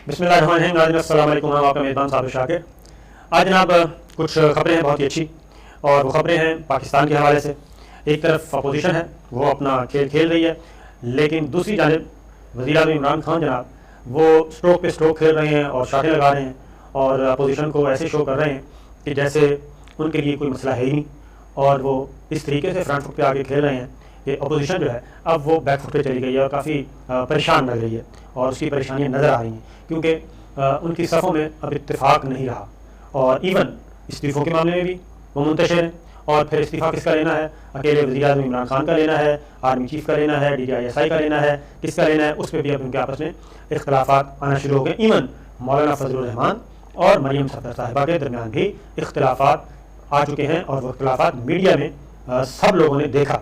بسم اللہ الرحمن الرحیم. ناظرین السلام علیکم. میں آپ کا میزبان صابر شاکر. آج جناب کچھ خبریں ہیں بہت ہی اچھی، اور وہ خبریں ہیں پاکستان کے حوالے سے. ایک طرف اپوزیشن ہے، وہ اپنا کھیل کھیل رہی ہے، لیکن دوسری جانب وزیر اعظم عمران خان جناب وہ اسٹروک پہ اسٹروک کھیل رہے ہیں اور شاٹیں لگا رہے ہیں، اور اپوزیشن کو ایسے شو کر رہے ہیں کہ جیسے ان کے لیے کوئی مسئلہ ہے ہی نہیں، اور وہ اس طریقے سے فرنٹ فٹ پہ آگے کھیل رہے ہیں کہ اپوزیشن جو ہے اب وہ بیک فٹ پہ چلی گئی ہے اور کافی پریشان لگ رہی ہے، اور اس کی پریشانیاں نظر آ رہی ہیں کیونکہ ان کی صفوں میں اب اتفاق نہیں رہا. اور ایون استعفوں کے معاملے میں بھی وہ منتشر ہیں. اور پھر استعفیٰ کس کا لینا ہے؟ اکیلے وزیر اعظم عمران خان کا لینا ہے، آرمی چیف کا لینا ہے، DGI کا لینا ہے، کس کا لینا ہے؟ اس پہ بھی اب ان کے آپس میں اختلافات آنا شروع ہو گئے. ایون مولانا فضل الرحمان اور مریم صفدر صاحبہ کے درمیان بھی اختلافات آ چکے ہیں، اور وہ اختلافات میڈیا میں سب لوگوں نے دیکھا.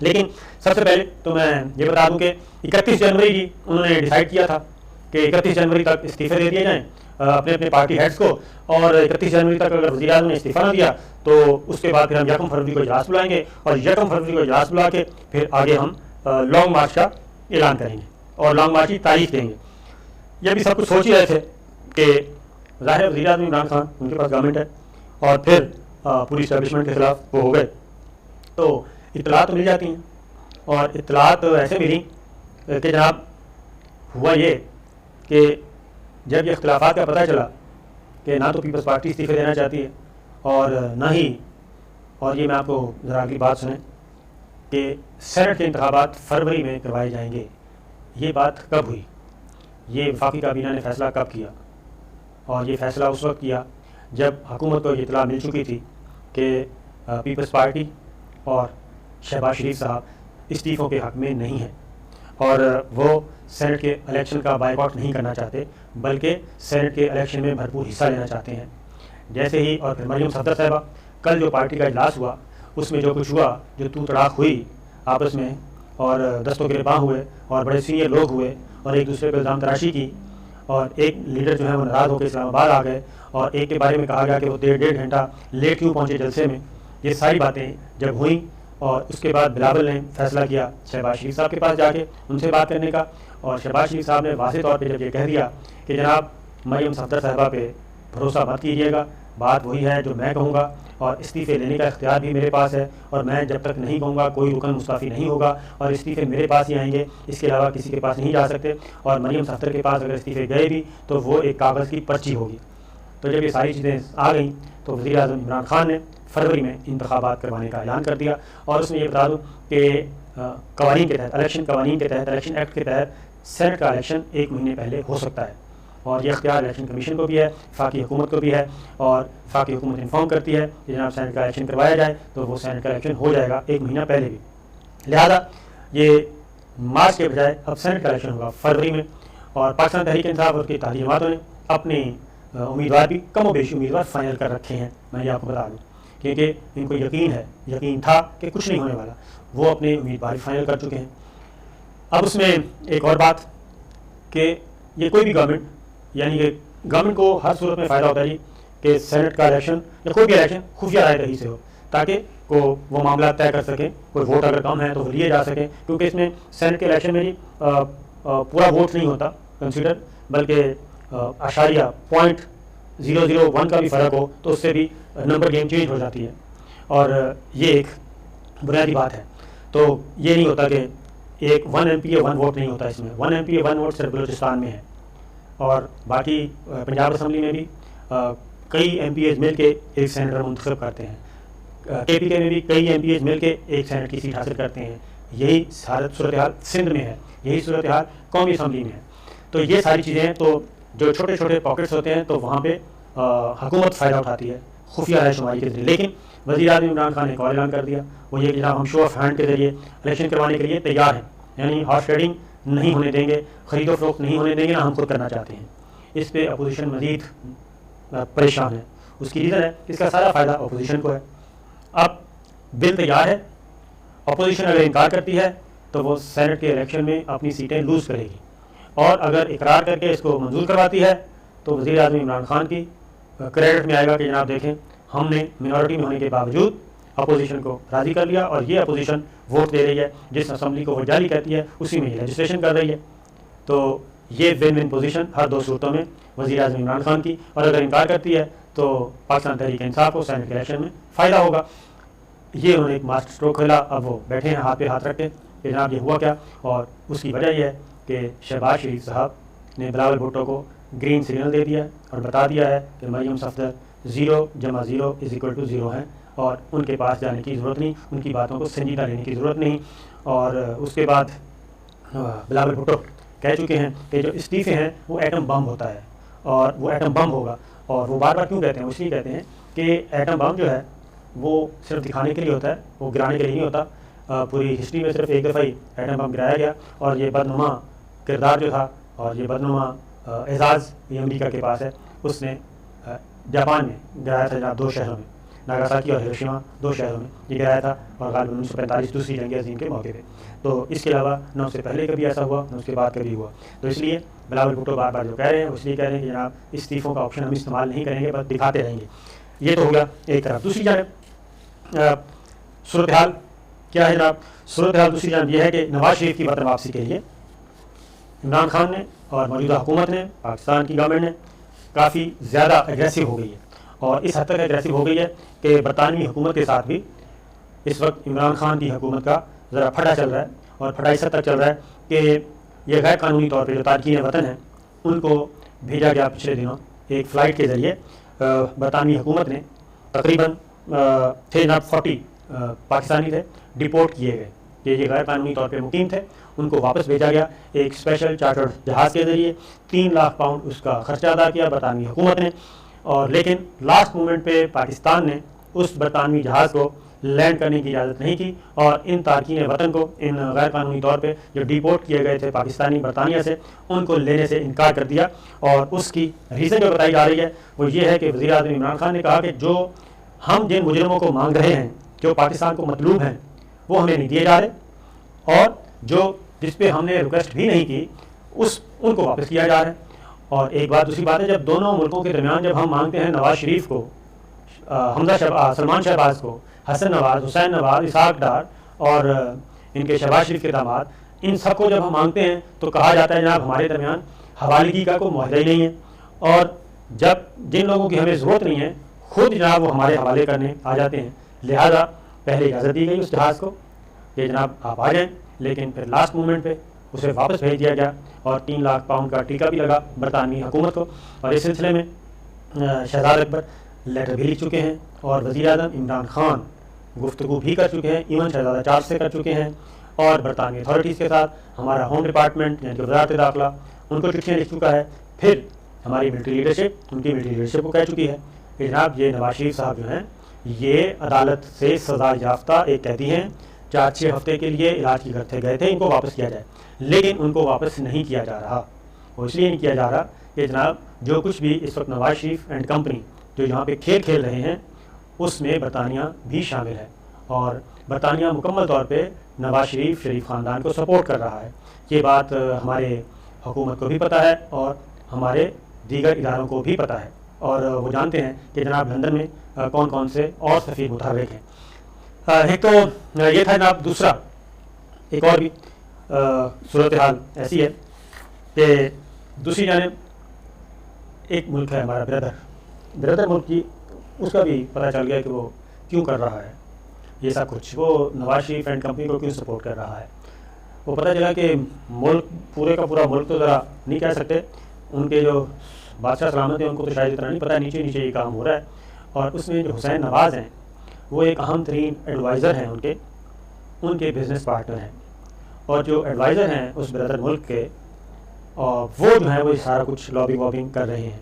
لیکن سب سے پہلے تو میں یہ بتا دوں کہ 31 جنوری کی انہوں نے ڈیسائیڈ کیا تھا کہ 31 جنوری تک استعفے دے دیے جائیں اپنے اپنے پارٹی ہیڈز کو، اور 31 جنوری تک اگر وزیر اعظم نے استعفیٰ نہ دیا تو اس کے بعد پھر ہم 1 فروری کو اجلاس بلائیں گے، اور 1 فروری کو اجلاس بلا کے پھر آگے ہم لانگ مارچ کا اعلان کریں گے اور لانگ مارچ کی تاریخ دیں گے. یہ بھی سب کچھ سوچ ہی رہے تھے کہ ظاہر وزیر اعظم عمران خان ان کے پاس گورنمنٹ ہے، اور پھر پوری اسٹیبلشمنٹ کے خلاف وہ ہو گئے تو اطلاعات تو مل جاتی ہیں. اور اطلاعات ایسے ملی کہ جناب ہوا یہ کہ جب یہ اختلافات کا پتہ چلا کہ نہ تو پیپلز پارٹی استعفے دینا چاہتی ہے اور نہ ہی، اور یہ میں آپ کو ذرا اگلی بات سنیں کہ سینٹ کے انتخابات فروری میں کروائے جائیں گے. یہ بات کب ہوئی؟ یہ وفاقی کابینہ نے فیصلہ کب کیا؟ اور یہ فیصلہ اس وقت کیا جب حکومت کو یہ اطلاع مل چکی تھی کہ پیپلز پارٹی اور شہباز شریف صاحب استعفوں کے حق میں نہیں ہیں، اور وہ سینٹ کے الیکشن کا بائیکاٹ نہیں کرنا چاہتے بلکہ سینٹ کے الیکشن میں بھرپور حصہ لینا چاہتے ہیں. جیسے ہی، اور پھر مریم صفدر صاحبہ کل جو پارٹی کا اجلاس ہوا اس میں جو کچھ ہوا، جو تو تڑاک ہوئی آپس میں، اور دستوں کے پاں ہوئے، اور بڑے سینئر لوگ ہوئے اور ایک دوسرے پہ الزام تراشی کی، اور ایک لیڈر جو ہے وہ ناراض ہو کے اسلام آباد آ گئے، اور ایک کے بارے میں کہا گیا کہ وہ 1.5 گھنٹہ لیٹ کیوں پہنچے جلسے میں. یہ ساری باتیں جب ہوئیں، اور اس کے بعد بلاول نے فیصلہ کیا شہباز شریف صاحب کے پاس جا کے ان سے بات کرنے کا، اور شہباز شریف صاحب نے واضح طور پہ جب یہ کہہ دیا کہ جناب مریم صفدر صاحبہ پہ بھروسہ مت کیجیے گا، بات وہی ہے جو میں کہوں گا، اور استعفے لینے کا اختیار بھی میرے پاس ہے، اور میں جب تک نہیں کہوں گا کوئی رکن مستعفی نہیں ہوگا، اور استعفے میرے پاس ہی آئیں گے، اس کے علاوہ کسی کے پاس نہیں جا سکتے. اور مریم صفدر کے پاس اگر استعفے گئے بھی تو وہ ایک کاغذ کی پرچی ہوگی. تو جب یہ ساری چیزیں آ گئیں تو وزیر اعظم عمران خان نے فروری میں انتخابات کروانے کا اعلان کر دیا. اور اس میں یہ بتا دوں کہ قوانین کے تحت، الیکشن قوانین کے تحت، الیکشن ایکٹ کے تحت سینٹ کا الیکشن 1 مہینے پہلے ہو سکتا ہے، اور یہ اختیار الیکشن کمیشن کو بھی ہے، وفاقی حکومت کو بھی ہے، اور وفاقی حکومت انفارم کرتی ہے کہ جناب سینٹ کا الیکشن کروایا جائے تو وہ سینٹ کا الیکشن ہو جائے گا 1 مہینہ پہلے بھی. لہذا یہ مارچ کے بجائے اب سینٹ کا الیکشن ہوگا فروری میں. اور پاکستان تحریک انصاف اور کی اتحادی جماعتوں نے اپنی امیدوار بھی کم و بیشی امیدوار فائنل کر رکھے ہیں. میں یہ آپ کو بتا دوں کیونکہ ان کو یقین تھا کہ کچھ نہیں ہونے والا، وہ اپنے امیدوار فائنل کر چکے ہیں. اب اس میں ایک اور بات کہ یہ کوئی بھی گورنمنٹ، یعنی کہ گورنمنٹ کو ہر صورت میں فائدہ ہوتا ہے کہ سینٹ کا الیکشن یا کوئی بھی الیکشن خفیہ رائے دہی سے ہو، تاکہ وہ معاملات طے کر سکیں. کوئی ووٹ اگر کم ہے تو وہ لیے جا سکیں، کیونکہ اس میں سینٹ کے الیکشن میں پورا ووٹ نہیں ہوتا کنسیڈر، بلکہ اشاریہ 0.001 کا بھی فرق ہو تو اس سے بھی نمبر گیم چینج ہو جاتی ہے. اور یہ ایک بنیادی بات ہے. تو یہ نہیں ہوتا کہ ایک 1 MPA 1 ووٹ نہیں ہوتا. اس میں 1 MPA 1 ووٹ صرف بلوچستان میں ہے، اور باقی پنجاب اسمبلی میں بھی کئی MPAs مل کے ایک سینیٹر منتخب کرتے ہیں. KPK میں بھی کئی MPAs مل کے ایک سینیٹ کی سیٹ حاصل کرتے ہیں. یہی صورتحال سندھ میں ہے، یہی صورتحال قومی اسمبلی میں ہے. تو یہ ساری چیزیں ہیں. تو جو چھوٹے چھوٹے پاکٹس ہوتے ہیں تو وہاں پہ حکومت فائدہ اٹھاتی ہے خفیہ رائے شماری کے ذریعے. لیکن وزیر اعظم عمران خان نے ایک اور اعلان کر دیا، وہ یہ کہ جناب ہم شو آف ہینڈ کے ذریعے الیکشن کروانے کے لیے تیار ہیں، یعنی ہارس ٹریڈنگ نہیں ہونے دیں گے، خرید و فروخت نہیں ہونے دیں گے، نہ ہم خود کرنا چاہتے ہیں. اس پہ اپوزیشن مزید پریشان ہے. اس کی ریزن ہے کہ اس کا سارا فائدہ اپوزیشن کو ہے. اب بل تیار ہے، اپوزیشن اگر انکار کرتی ہے تو وہ سینٹ کے الیکشن میں اپنی سیٹیں لوز کرے گی، اور اگر اقرار کر کے اس کو منظور کرواتی ہے تو وزیر اعظم عمران خان کی کریڈٹ میں آئے گا کہ جناب دیکھیں ہم نے منورٹی میں ہونے کے باوجود اپوزیشن کو راضی کر لیا، اور یہ اپوزیشن ووٹ دے رہی ہے جس اسمبلی کو وہ جعلی کہتی ہے اسی میں یہ لیجسلیشن کر رہی ہے. تو یہ ون ون پوزیشن ہر دو صورتوں میں وزیر اعظم عمران خان کی، اور اگر انکار کرتی ہے تو پاکستان تحریک انصاف کو سینٹ کے الیکشن میں فائدہ ہوگا۔ یہ انہوں نے ایک ماسٹر اسٹروک کھیلا، اب وہ بیٹھے ہیں ہاتھ پہ ہاتھ رکھ کے کہ جناب یہ ہوا کیا، اور اس کی وجہ یہ ہے کہ شہباز شریف صاحب نے بلاول بھٹو کو گرین سگنل دے دیا ہے اور بتا دیا ہے کہ مریم صفدر 0 + 0 = 0 ہیں، اور ان کے پاس جانے کی ضرورت نہیں، ان کی باتوں کو سنجیدہ لینے کی ضرورت نہیں۔ اور اس کے بعد بلاول بھٹو کہہ چکے ہیں کہ جو استعفے ہیں وہ ایٹم بم ہوتا ہے، اور وہ ایٹم بم ہوگا، اور وہ بار بار کیوں کہتے ہیں؟ اس لیے کہتے ہیں کہ ایٹم بم جو ہے وہ صرف دکھانے کے لیے ہوتا ہے، وہ گرانے کے لیے نہیں ہوتا۔ پوری ہسٹری میں صرف ایک دفعہ ہی ایٹم بم گرایا گیا، اور یہ بدنما کردار جو تھا اور یہ بدنما اعزاز یہ امریکہ کے پاس ہے، اس نے جاپان میں گرایا تھا جناب 2 شہروں میں، ناگاساکی اور ہیروشیما 2 شہروں میں یہ گرایا تھا، اور غالباً 1945 دوسری جنگ عظیم کے موقع پہ۔ تو اس کے علاوہ نہ اس سے پہلے کبھی ایسا ہوا، نہ اس کے بعد کبھی ہوا۔ تو اس لیے بلاول بھٹو بار بار جو کہہ رہے ہیں اس لیے کہہ رہے ہیں کہ جناب استعفوں کا آپشن ہم استعمال نہیں کریں گے، بس دکھاتے رہیں گے۔ یہ تو ہو گیا ایک طرف۔ دوسری جانب صورتحال کیا ہے جناب؟ صورتحال دوسری جانب یہ ہے کہ نواز شریف کی وطن واپسی کے لیے عمران خان نے اور موجودہ حکومت نے، پاکستان کی گورنمنٹ نے کافی زیادہ اگریسو ہو گئی ہے، اور اس حد تک اگریسو ہو گئی ہے کہ برطانوی حکومت کے ساتھ بھی اس وقت عمران خان کی حکومت کا ذرا پھٹا چل رہا ہے، اور پھٹا اس حد تک چل رہا ہے کہ یہ غیر قانونی طور پہ جو تارکین وطن ہیں ان کو بھیجا گیا پچھلے دنوں ایک فلائٹ کے ذریعے۔ برطانوی حکومت نے تقریباً تھے جناب 40 پاکستانی تھے ڈپورٹ کیے گئے کہ یہ غیر قانونی طور پہ مقیم تھے، ان کو واپس بھیجا گیا ایک اسپیشل چارٹرڈ جہاز کے ذریعے۔ 3 لاکھ پاؤنڈ اس کا خرچہ ادا کیا برطانوی حکومت نے، اور لیکن لاسٹ مومنٹ پہ پاکستان نے اس برطانوی جہاز کو لینڈ کرنے کی اجازت نہیں کی، اور ان تارکین وطن کو، ان غیر قانونی طور پہ جو ڈیپورٹ کیے گئے تھے پاکستانی برطانیہ سے، ان کو لینے سے انکار کر دیا۔ اور اس کی ریزن جو بتائی جا رہی ہے وہ یہ ہے کہ وزیر اعظم عمران خان نے کہا کہ جو ہم جن مجرموں کو مانگ رہے ہیں، جو پاکستان کو مطلوب ہیں، وہ ہمیں نہیں دیے جا رہے، اور جس پہ ہم نے ریکویسٹ بھی نہیں کی ان کو واپس کیا جا رہا ہے۔ اور ایک بات دوسری بات ہے، جب دونوں ملکوں کے درمیان جب ہم مانگتے ہیں نواز شریف کو، سلمان شہباز کو، حسن نواز، حسین نواز، اسحاق ڈار اور ان کے شہباز شریف کے داماد، ان سب کو جب ہم مانگتے ہیں تو کہا جاتا ہے جناب ہمارے درمیان حوالگی کا کوئی معاہدہ ہی نہیں ہے، اور جب جن لوگوں کی ہمیں ضرورت نہیں ہے خود جناب وہ ہمارے حوالے کرنے آ جاتے ہیں۔ لہذا پہلے اجازت دی گئی اس جہاز کو کہ جناب آپ آ جائیں، لیکن پھر لاسٹ مومنٹ پہ اسے واپس بھیج دیا گیا، اور 3 لاکھ پاؤنڈ کا ٹیکہ بھی لگا برطانوی حکومت کو۔ اور اس سلسلے میں شہزاد اکبر لیٹر بھی لکھ چکے ہیں، اور وزیر اعظم عمران خان گفتگو بھی کر چکے ہیں، ایون شہزادہ چارلس سے کر چکے ہیں، اور برطانوی اتھارٹیز کے ساتھ ہمارا ہوم ڈپارٹمنٹ یعنی کہ وزارت داخلہ ان کو چٹھیاں لکھ چکا ہے۔ پھر ہماری ملٹری لیڈرشپ، ان کی ملٹری لیڈرشپ کو کہہ چکی ہے کہ جناب یہ نواز شریف صاحب جو ہیں یہ عدالت سے سزا یافتہ ایک قیدی ہیں، 4-6 ہفتے کے لیے علاج کی گھر گئے تھے، ان کو واپس کیا جائے، لیکن ان کو واپس نہیں کیا جا رہا۔ وہ اس لیے نہیں کیا جا رہا کہ جناب جو کچھ بھی اس وقت نواز شریف اینڈ کمپنی جو یہاں پہ کھیل رہے ہیں اس میں برطانیہ بھی شامل ہے، اور برطانیہ مکمل طور پہ نواز شریف خاندان کو سپورٹ کر رہا ہے۔ یہ بات ہمارے حکومت کو بھی پتہ ہے اور ہمارے دیگر اداروں کو بھی پتہ ہے، اور وہ جانتے ہیں کہ جناب لندن میں کون کون سے اور سفیر متحرک ہیں۔ ایک تو یہ تھا جناب، دوسرا ایک اور بھی صورتحال ایسی ہے کہ دوسری جانب ایک ملک ہے ہمارا بردر ملک کی، اس کا بھی پتہ چل گیا کہ وہ کیوں کر رہا ہے یہ سب کچھ، وہ نواز شریف اینڈ کمپنی کو کیوں سپورٹ کر رہا ہے۔ وہ پتہ چلا کہ ملک پورے کا پورا ملک تو ذرا نہیں کہہ سکتے، ان کے جو بادشاہ سلامت ہیں ان کو تو شاید اتنا نہیں پتہ، نیچے نیچے یہ کام ہو رہا ہے۔ اور اس میں جو حسین نواز ہیں وہ ایک اہم ترین ایڈوائزر ہیں ان کے بزنس پارٹنر ہیں، اور جو ایڈوائزر ہیں اس بردر ملک کے، اور وہ جو ہیں وہ سارا کچھ لابنگ وابنگ کر رہے ہیں،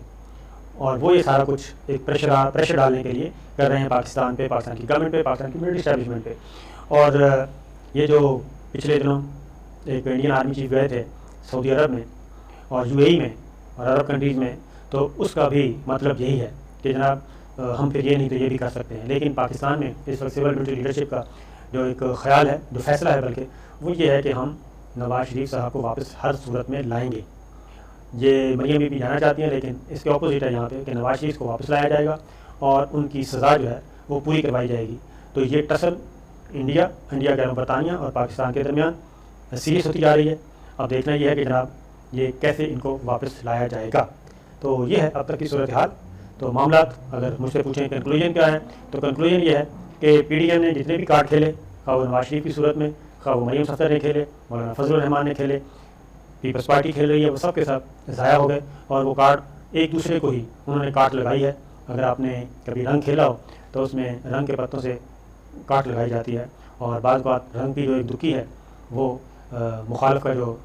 اور وہ یہ سارا کچھ ایک پریشر ڈالنے کے لیے کر رہے ہیں پاکستان پہ، پاکستان کی گورنمنٹ پہ، پاکستان کی ملٹری اسٹیبلشمنٹ پہ۔ اور یہ جو پچھلے دنوں ایک انڈین آرمی چیف گئے تھے سعودی عرب میں اور UAE میں اور عرب کنٹریز میں، تو اس کا بھی مطلب یہی ہے کہ جناب ہم پھر یہ نہیں تو یہ بھی کر سکتے ہیں۔ لیکن پاکستان میں اس وقت سول ملٹری لیڈرشپ کا جو ایک خیال ہے، جو فیصلہ ہے بلکہ، وہ یہ ہے کہ ہم نواز شریف صاحب کو واپس ہر صورت میں لائیں گے۔ یہ مریم بھی جانا چاہتی ہیں، لیکن اس کے اپوزٹ ہے یہاں پہ کہ نواز شریف کو واپس لایا جائے گا اور ان کی سزا جو ہے وہ پوری کروائی جائے گی۔ تو یہ ٹسل انڈیا کے برطانیہ اور پاکستان کے درمیان سیریس ہوتی جا رہی ہے۔ اب دیکھنا یہ ہے کہ جناب یہ کیسے ان کو واپس لایا جائے گا۔ تو یہ ہے اب تک کی صورتحال۔ تو معاملات اگر مجھ سے پوچھیں کنکلوژن کیا ہے، تو کنکلوژن یہ ہے کہ پی ڈی ایم نے جتنے بھی کارڈ کھیلے، خواہ وہ نواز شریف کی صورت میں، خواہ وہ مریم صفدر نے کھیلے، مولانا فضل الرحمان نے کھیلے، پیپلز پارٹی کھیل رہی ہے، وہ سب کے ساتھ ضائع ہو گئے، اور وہ کارڈ ایک دوسرے کو ہی انہوں نے کاٹ لگائی ہے۔ اگر آپ نے کبھی رنگ کھیلا ہو تو اس میں رنگ کے پتوں سے کاٹ لگائی جاتی ہے، اور بعض بات رنگ کی جو ایک دکی ہے وہ مخالف کا جو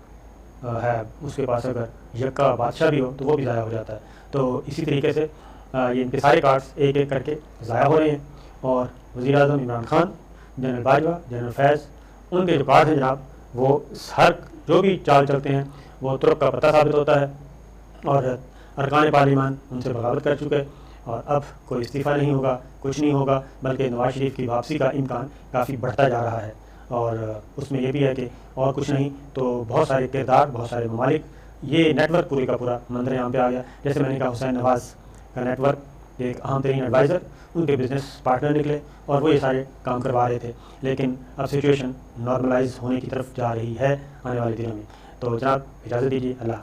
ہے اس کے پاس اگر یکا بادشاہ بھی ہو تو وہ بھی ضائع ہو جاتا ہے۔ تو اسی طریقے سے یہ ان کے سارے کارڈز ایک ایک کر کے ضائع ہو رہے ہیں، اور وزیر اعظم عمران خان، جنرل باجوہ، جنرل فیض، ان کے جو کارڈ ہیں جناب، وہ ہر جو بھی چال چلتے ہیں وہ ترک کا پتہ ثابت ہوتا ہے، اور ارکان پارلیمان ان سے بغاوت کر چکے، اور اب کوئی استعفیٰ نہیں ہوگا، کچھ نہیں ہوگا، بلکہ نواز شریف کی واپسی کا امکان کافی بڑھتا جا رہا ہے۔ اور اس میں یہ بھی ہے کہ اور کچھ نہیں تو بہت سارے کردار، بہت سارے ممالک، یہ نیٹ ورک پورے کا پورا منظر عام پہ آ گیا۔ جیسے میں نے کہا حسین نواز کا نیٹ ورک ایک اہم ترین ایڈوائزر، ان کے بزنس پارٹنر نکلے، اور وہ یہ سارے کام کروا رہے تھے، لیکن اب سچویشن نارملائز ہونے کی طرف جا رہی ہے آنے والے دنوں میں۔ تو جناب اجازت دیجیے، اللہ